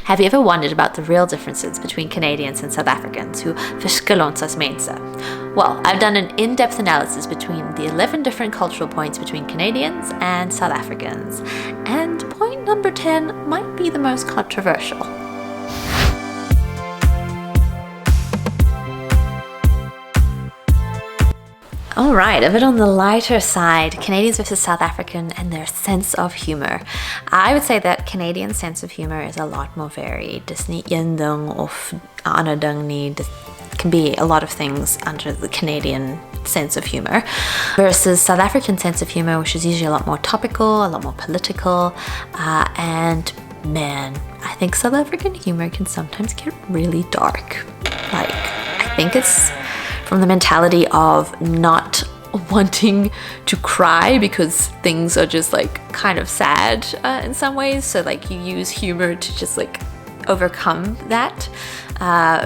Have you ever wondered about the real differences between Canadians and South Africans? Hoe verskil ons as mense? Well, I've done an in-depth analysis between the 11 different cultural points between Canadians and South Africans. And point number 10 might be the most controversial. All right, a bit on the lighter side, Canadians versus South African and their sense of humor. I would say that Canadian sense of humor is a lot more varied. Dis nie een ding of ander ding nie. Dit can be a lot of things under the Canadian sense of humor versus South African sense of humor, which is usually a lot more topical, a lot more political, and man, I think South African humor can sometimes get really dark. Like, I think it's from the mentality of not wanting to cry because things are just like kind of sad in some ways. So like you use humor to just like overcome that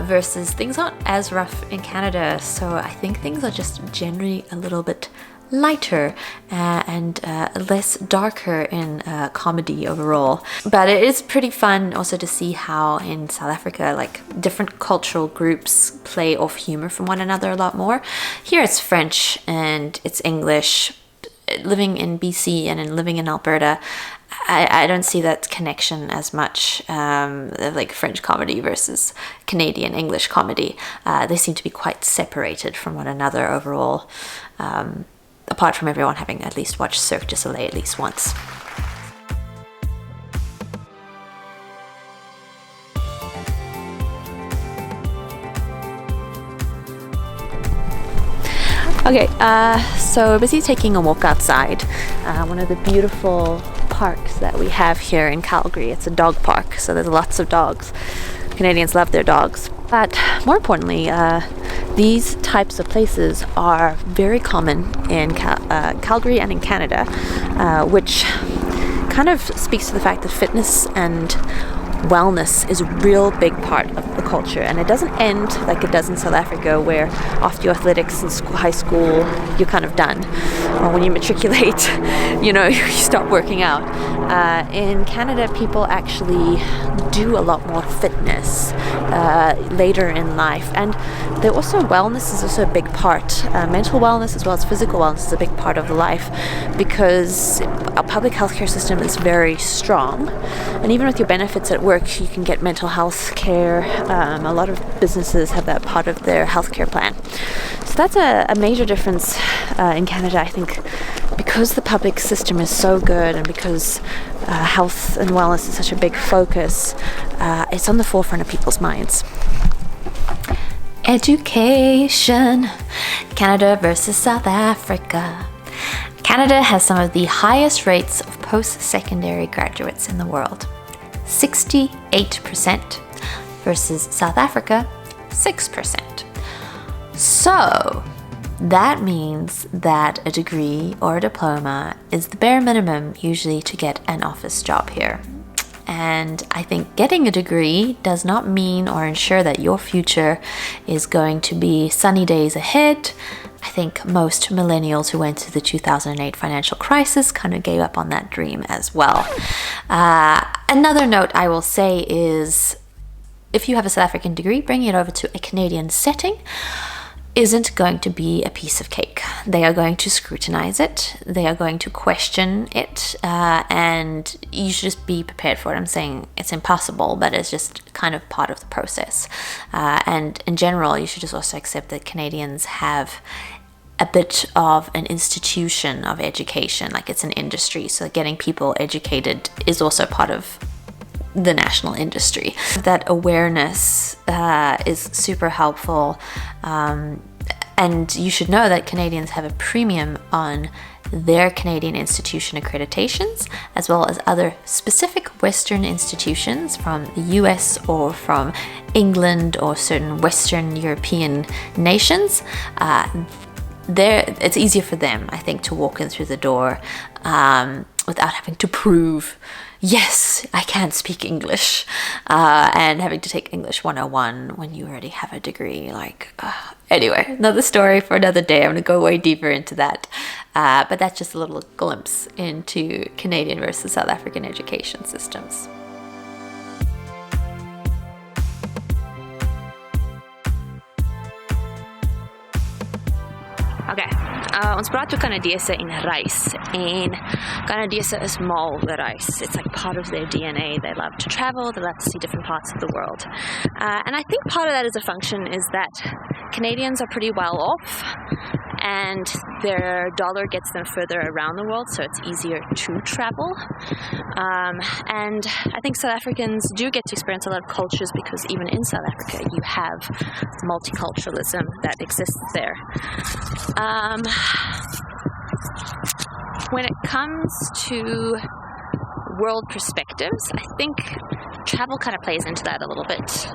versus things aren't as rough in Canada. So I think things are just generally a little bit lighter and less darker in comedy overall. But it is pretty fun also to see how in South Africa, like different cultural groups play off humor from one another a lot more. Here it's French and it's English. Living in BC and living in Alberta, I don't see that connection as much, like French comedy versus Canadian English comedy. They seem to be quite separated from one another overall. Apart from everyone having at least watched Cirque du Soleil at least once. Okay, so we're busy taking a walk outside, one of the beautiful parks that we have here in Calgary. It's a dog park, so there's lots of dogs. Canadians love their dogs. But more importantly, these types of places are very common in Calgary and in Canada, which kind of speaks to the fact that fitness and wellness is a real big part of the culture, and it doesn't end like it does in South Africa, where after your athletics in high school you're kind of done, or when you matriculate you stop working out. In Canada, people actually do a lot more fitness later in life, and wellness is also a big part. Mental wellness as well as physical wellness is a big part of life, because our public healthcare system is very strong, and even with your benefits at work, you can get mental health care. A lot of businesses have that part of their healthcare plan. So that's a major difference in Canada, I think, because the public system is so good and because health and wellness is such a big focus. It's on the forefront of people's minds. Education. Canada versus South Africa. Canada has some of the highest rates of post-secondary graduates in the world. 68% versus South Africa, 6%. So that means that a degree or a diploma is the bare minimum usually to get an office job here. And I think getting a degree does not mean or ensure that your future is going to be sunny days ahead. I think most millennials who went through the 2008 financial crisis kind of gave up on that dream as well. Another note I will say is, if you have a South African degree, bringing it over to a Canadian setting isn't going to be a piece of cake. They are going to scrutinize it. They are going to question it, and you should just be prepared for it. I'm saying it's impossible, but it's just kind of part of the process. And in general, you should just also accept that Canadians have a bit of an institution of education, like it's an industry. So getting people educated is also part of the national industry. That awareness is super helpful, and you should know that Canadians have a premium on their Canadian institution accreditations, as well as other specific Western institutions from the US or from England or certain Western European nations. It's easier for them, I think, to walk in through the door without having to prove, yes, I can speak English, and having to take English 101 when you already have a degree. Anyway, another story for another day. I'm going to go way deeper into that. But that's just a little glimpse into Canadian versus South African education systems. Ons praat ook Canadese en reis. En Canadese is mal oor reis. It's like part of their DNA. They love to travel. They love to see different parts of the world. And I think part of that as a function is that Canadians are pretty well off, and their dollar gets them further around the world, so it's easier to travel. And I think South Africans do get to experience a lot of cultures because even in South Africa you have multiculturalism that exists there. When it comes to world perspectives, I think travel kind of plays into that a little bit.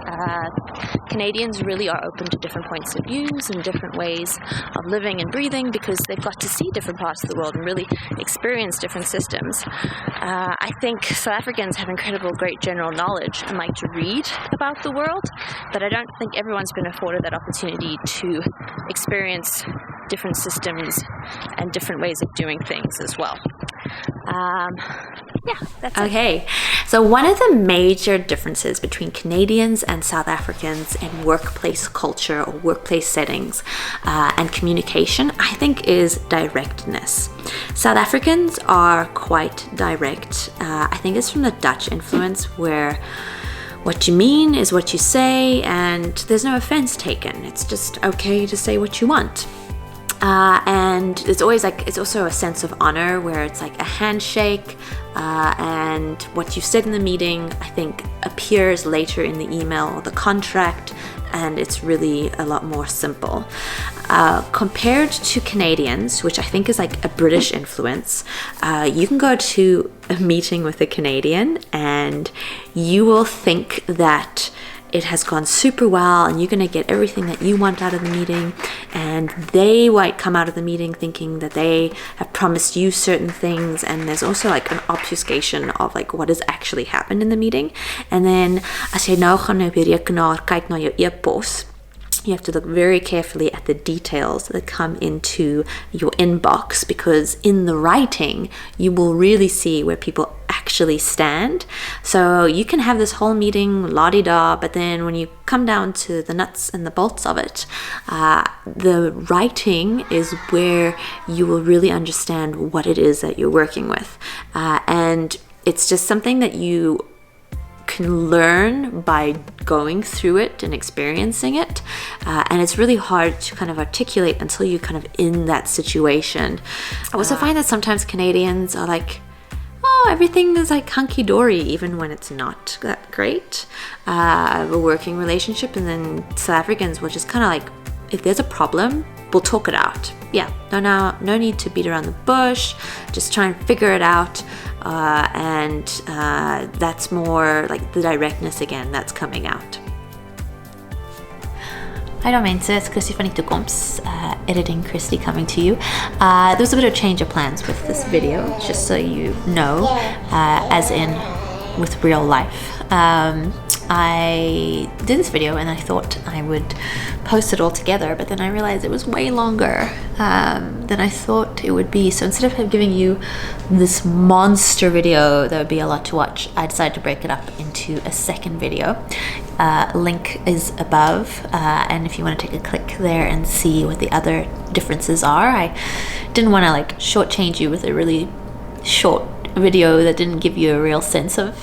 Canadians really are open to different points of views and different ways of living and breathing because they've got to see different parts of the world and really experience different systems. I think South Africans have incredible great general knowledge and like to read about the world, but I don't think everyone's been afforded that opportunity to experience different systems and different ways of doing things as well. Yeah, that's okay. So one of the major differences between Canadians and South Africans in workplace culture or workplace settings and communication, I think, is directness. South Africans are quite direct. I think it's from the Dutch influence where what you mean is what you say and there's no offense taken. It's just okay to say what you want. And it's always like, it's also a sense of honor where it's like a handshake, and what you said in the meeting, I think, appears later in the email or the contract, and it's really a lot more simple. Compared to Canadians, which I think is like a British influence, you can go to a meeting with a Canadian and you will think that it has gone super well and you're going to get everything that you want out of the meeting, and they might come out of the meeting thinking that they have promised you certain things, and there's also like an obfuscation of like what has actually happened in the meeting. And then as jy nou gaan op die rekenaar kyk na jou e-pos, you have to look very carefully at the details that come into your inbox, because in the writing you will really see where people actually stand. So you can have this whole meeting la-di-da, but then when you come down to the nuts and the bolts of it, the writing is where you will really understand what it is that you're working with. And it's just something that you can learn by going through it and experiencing it, and it's really hard to kind of articulate until you're kind of in that situation. I also find that sometimes Canadians are like, oh, everything is like hunky-dory even when it's not that great. I have a working relationship, and then South Africans will just kind of like, if there's a problem, we'll talk it out. Yeah, no need to beat around the bush, just try and figure it out. And that's more like the directness again that's coming out. Hi daar mense, it's Christi van die toekoms, editing Christi coming to you. There was a bit of change of plans with this video, just so you know, as in with real life. I did this video and I thought I would post it all together, but then I realized it was way longer than I thought it would be. So instead of giving you this monster video that would be a lot to watch, I decided to break it up into a second video. Link is above, and if you want to take a click there and see what the other differences are. I didn't want to like shortchange you with a really short video that didn't give you a real sense of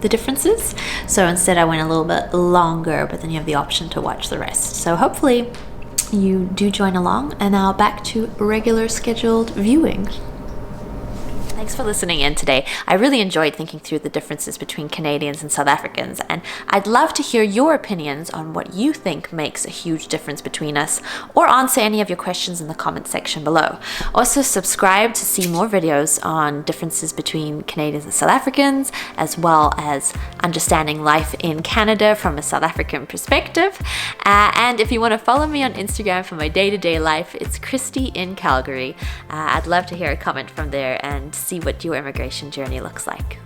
the differences. So instead I went a little bit longer, but then you have the option to watch the rest. So hopefully you do join along, and now back to regular scheduled viewing. Thanks for listening in today. I really enjoyed thinking through the differences between Canadians and South Africans, and I'd love to hear your opinions on what you think makes a huge difference between us, or answer any of your questions in the comment section below. Also, subscribe to see more videos on differences between Canadians and South Africans, as well as understanding life in Canada from a South African perspective. And if you want to follow me on Instagram for my day-to-day life, it's Christi in Calgary. I'd love to hear a comment from there and see what your immigration journey looks like.